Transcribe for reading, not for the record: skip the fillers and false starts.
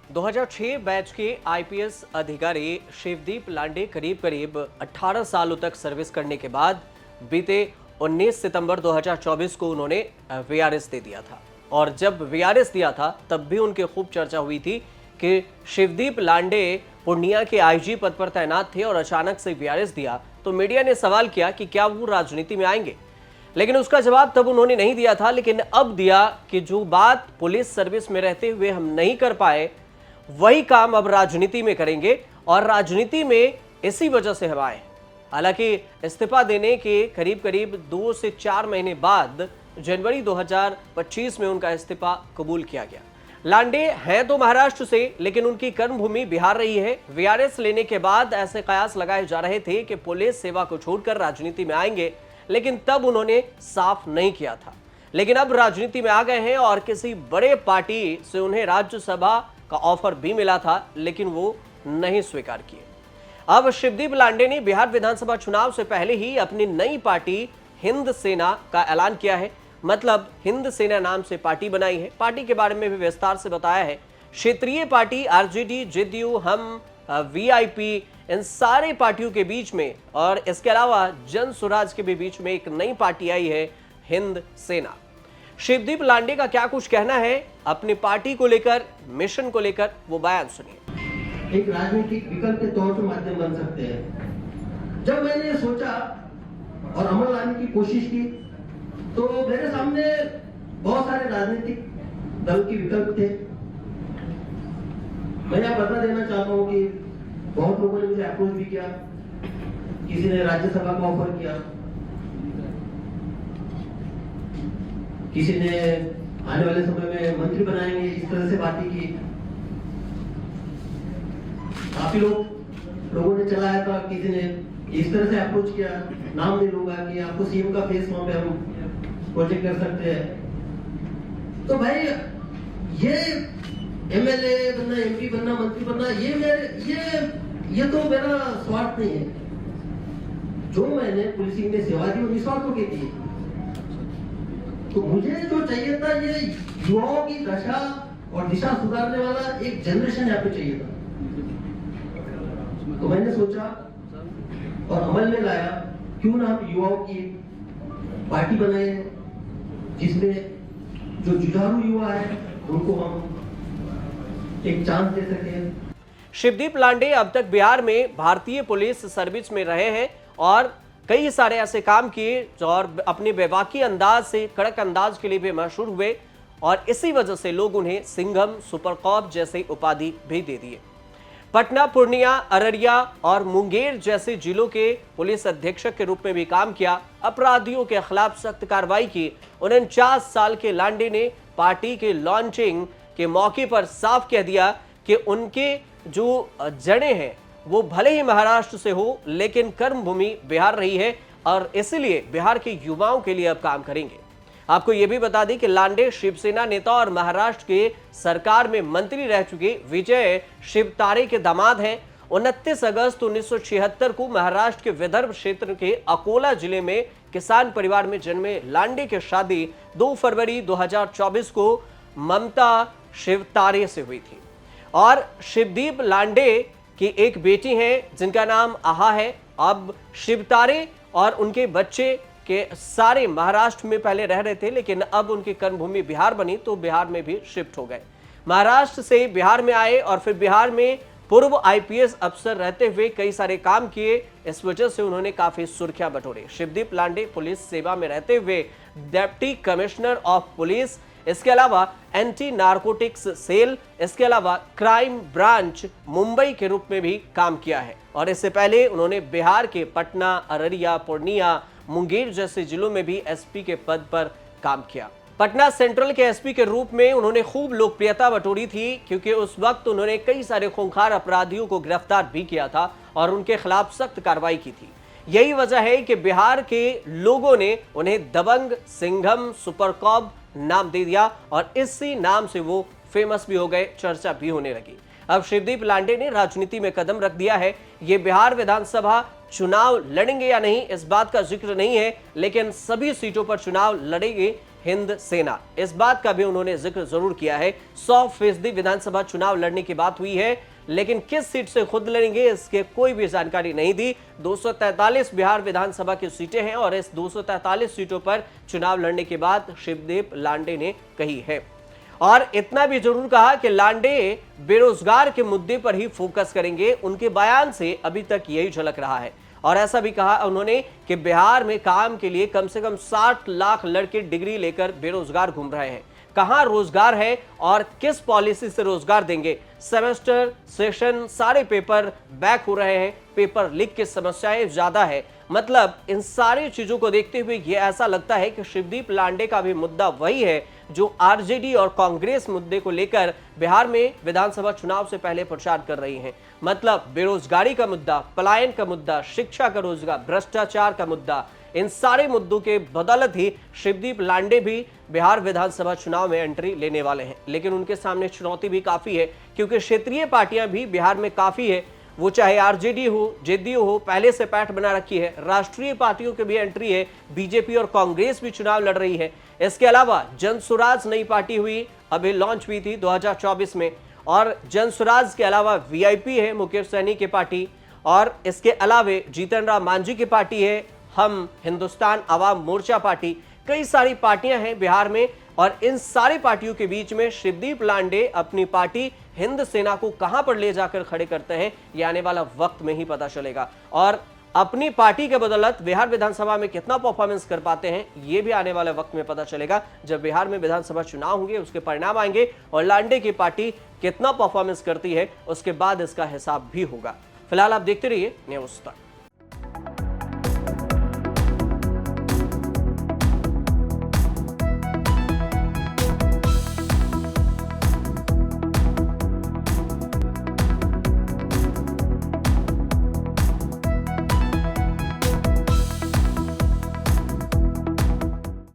2006 batch के IPS अधिकारी शिवदीप लांडे करीब 18 सालों तक सर्विस करने के बाद बीते 19 सितंबर 2024 को उन्होंने वीआरएस दे दिया था। और जब वीआरएस दिया था तब भी उनकी खूब चर्चा हुई थी कि शिवदीप लांडे पूर्णिया के आईजी पद पर तैनात थे और अचानक से वीआरएस दिया तो मीडिया ने सवाल किया कि क्या वो राजनीति में आएंगे। लेकिन उसका जवाब तब उन्होंने नहीं दिया था, लेकिन अब दिया कि जो बात पुलिस सर्विस में रहते हुए हम नहीं कर पाए वही काम अब राजनीति में करेंगे और राजनीति में इसी वजह से हम आए। हालांकि इस्तीफा देने के करीब 2 से 4 महीने बाद जनवरी 2025 में उनका इस्तीफा कबूल किया गया। लांडे हैं तो महाराष्ट्र से, लेकिन उनकी कर्मभूमि बिहार रही है। वीआरएस लेने के बाद ऐसे कयास लगाए जा रहे थे कि पुलिस सेवा को छोड़कर राजनीति में आएंगे, लेकिन तब उन्होंने साफ नहीं किया था। लेकिन अब राजनीति में आ गए हैं और किसी बड़े पार्टी से उन्हें राज्यसभा का ऑफर भी मिला था, लेकिन वो नहीं स्वीकार किए। अब शिवदीप लांडे ने बिहार विधानसभा चुनाव से पहले ही अपनी नई पार्टी हिंद सेना का ऐलान किया है। मतलब हिंद सेना नाम से पार्टी बनाई है। पार्टी के बारे में भी विस्तार से बताया है। क्षेत्रीय पार्टी आरजेडी, जेडीयू, हम, वीआईपी, इन सारे पार्टियों के बीच में और इसके अलावा जन स्वराज के भी बीच में एक नई पार्टी आई है, हिंद सेना। शिवदीप लांडे का क्या कुछ कहना है अपनी पार्टी को लेकर, मिशन को लेकर, वो बयान सुनिए। एक राजनीतिक विकल्प के तौर पर माध्यम बन सकते हैं। जब मैंने सोचा और अमल लाने की कोशिश की तो मेरे सामने बहुत सारे राजनीतिक दल के विकल्प थे। मैं यह बता देना चाहता हूं कि बहुत लोगों ने मुझे अप्रोच भी किया। किसी ने राज्यसभा का ऑफर किया, किसी ने आने वाले समय में मंत्री बनाएंगे इस तरह से बातें की। काफी लोगों ने चलाया था। किसी ने इस तरह से अप्रोच किया, नाम दे लूंगा कि आपको सीएम का फेस वहां पे हम प्रोजेक्ट कर सकते हैं। तो भाई ये एमएलए बनना, एमपी बनना, मंत्री बनना, ये तो मेरा स्वार्थ नहीं है। जो मैंने पुलिसिंग में सेवा दी वो निस्वार्थ होकर दी। तो मुझे जो चाहिए था ये युवाओं की दशा और दिशा सुधारने वाला एक जनरेशन यहाँ पे चाहिए था। तो मैंने सोचा और अमल में लाया, क्यों ना हम युवाओं की पार्टी बनाए जिसमें जो जुझारू युवा है उनको हम एक चांस दे सके। शिवदीप लांडे अब तक बिहार में भारतीय पुलिस सर्विस में रहे हैं और कई सारे ऐसे काम किए और अपने बेबाकी अंदाज से, कड़क अंदाज के लिए भी मशहूर हुए और इसी वजह से लोग उन्हें सिंघम, सुपर कॉप जैसे उपाधि भी दे दिए। पटना, पूर्णिया, अररिया और मुंगेर जैसे जिलों के पुलिस अधीक्षक के रूप में भी काम किया। अपराधियों के खिलाफ सख्त कार्रवाई की। 49 साल के लांडे ने पार्टी के लॉन्चिंग के मौके पर साफ कह दिया कि उनके जो जड़ें हैं वो भले ही महाराष्ट्र से हो, लेकिन कर्मभूमि बिहार रही है और इसलिए बिहार के युवाओं के लिए अब काम करेंगे। आपको यह भी बता दें कि लांडे शिवसेना नेता और महाराष्ट्र के सरकार में मंत्री रह चुके विजय शिवतारे के दामाद हैं। 29 अगस्त 1976 को महाराष्ट्र के विदर्भ क्षेत्र के अकोला जिले में किसान परिवार में जन्मे लांडे की शादी 2 फरवरी 2024 को ममता शिवतारे से हुई थी। और शिवदीप लांडे की एक बेटी है जिनका नाम आहा है। अब शिवतारे और उनके बच्चे के सारे महाराष्ट्र में पहले रह रहे थे, लेकिन अब उनकी कर्मभूमि बिहार बनी तो बिहार में भी शिफ्ट हो गए। महाराष्ट्र से बिहार में आए और फिर बिहार में पूर्व आईपीएस अफसर रहते हुए कई सारे काम किए। इस वजह से उन्होंने काफी सुर्खियां बटोरी। शिवदीप लांडे पुलिस सेवा में रहते हुए डिप्टी कमिश्नर ऑफ पुलिस, इसके अलावा एंटी नारकोटिक्स सेल, इसके अलावा क्राइम ब्रांच मुंबई के रूप में भी काम किया है। और इससे पहले उन्होंने बिहार के पटना, अररिया, पूर्णिया, मुंगेर जैसे जिलों में भी एसपी के पद पर काम किया। पटना सेंट्रल के एसपी के रूप में उन्होंने खूब लोकप्रियता बटोरी थी, क्योंकि उस वक्त उन्होंने कई सारे खूंखार अपराधियों को गिरफ्तार भी किया था और उनके खिलाफ सख्त कार्रवाई की थी। यही वजह है कि बिहार के लोगों ने उन्हें दबंग, सिंघम, सुपर कॉप नाम दे दिया और इसी नाम से वो फेमस भी हो गए, चर्चा भी होने लगी। अब शिवदीप लांडे ने राजनीति में कदम रख दिया है। ये बिहार विधानसभा चुनाव लड़ेंगे या नहीं इस बात का जिक्र नहीं है, लेकिन सभी सीटों पर चुनाव लड़ेंगे हिंद सेना। इस बात का भी उन्होंने जिक्र जरूर किया है। 100% विधानसभा चुनाव लड़ने की बात हुई है, लेकिन किस सीट से खुद लड़ेंगे इसके कोई भी जानकारी नहीं दी। 243 बिहार विधानसभा की सीटें हैं और इस 243 सीटों पर चुनाव लड़ने की बात शिवदीप लांडे ने कही है। और इतना भी जरूर कहा कि लांडे बेरोजगार के मुद्दे पर ही फोकस करेंगे। उनके बयान से अभी तक यही झलक रहा है। और ऐसा भी कहा उन्होंने कि बिहार में काम के लिए कम से कम 60 लाख लड़के डिग्री लेकर बेरोजगार घूम रहे हैं। कहां रोजगार है और किस पॉलिसी से रोजगार देंगे? सेमेस्टर, सेशन, सारे पेपर बैक हो रहे हैं, पेपर लीक की समस्याएं ज्यादा है। मतलब इन सारी चीजों को देखते हुए ये ऐसा लगता है कि शिवदीप लांडे का भी मुद्दा वही है जो आरजेडी और कांग्रेस मुद्दे को लेकर बिहार में विधानसभा चुनाव से पहले प्रचार कर रही हैं। मतलब बेरोजगारी का मुद्दा, पलायन का मुद्दा, शिक्षा का रोजगार, भ्रष्टाचार का मुद्दा, इन सारे मुद्दों के बदौलत ही शिवदीप लांडे भी बिहार विधानसभा चुनाव में एंट्री लेने वाले हैं। लेकिन उनके सामने चुनौती भी काफी है, क्योंकि क्षेत्रीय पार्टियां भी बिहार में काफी है। वो चाहे आरजेडी हो, जेडीयू हो, पहले से पैठ बना रखी है। राष्ट्रीय पार्टियों की भी एंट्री है, बीजेपी और कांग्रेस भी चुनाव लड़ रही है। इसके अलावा जनसुराज नई पार्टी हुई, अभी लॉन्च हुई थी 2024 में। और जनसुराज के अलावा वीआईपी है मुकेश सहनी की पार्टी, और इसके अलावा जीतन राम मांझी की पार्टी है हम हिंदुस्तान आवाम मोर्चा पार्टी। कई सारी पार्टियां हैं बिहार में, और इन सारी पार्टियों के बीच में शिवदीप लांडे अपनी पार्टी हिंद सेना को कहां पर ले जाकर खड़े करते हैं, यह आने वाला वक्त में ही पता चलेगा। और अपनी पार्टी के बदौलत बिहार विधानसभा में कितना परफॉर्मेंस कर पाते हैं, यह भी आने वाले वक्त में पता चलेगा। जब बिहार में विधानसभा चुनाव होंगे, उसके परिणाम आएंगे और लांडे की पार्टी कितना परफॉर्मेंस करती है, उसके बाद इसका हिसाब भी होगा। फिलहाल आप देखते रहिए न्यूज़ तक।